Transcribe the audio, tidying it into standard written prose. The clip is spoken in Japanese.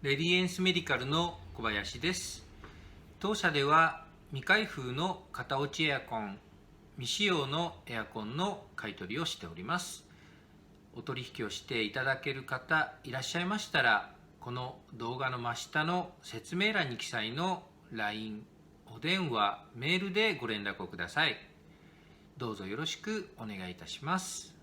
レディエンスメディカルの小林です。当社では未開封の型落ちエアコン、未使用のエアコンの買い取りをしております。お取引をしていただける方いらっしゃいましたら、この動画の真下の説明欄に記載の LINE、お電話、メールでご連絡をください。どうぞよろしくお願いいたします。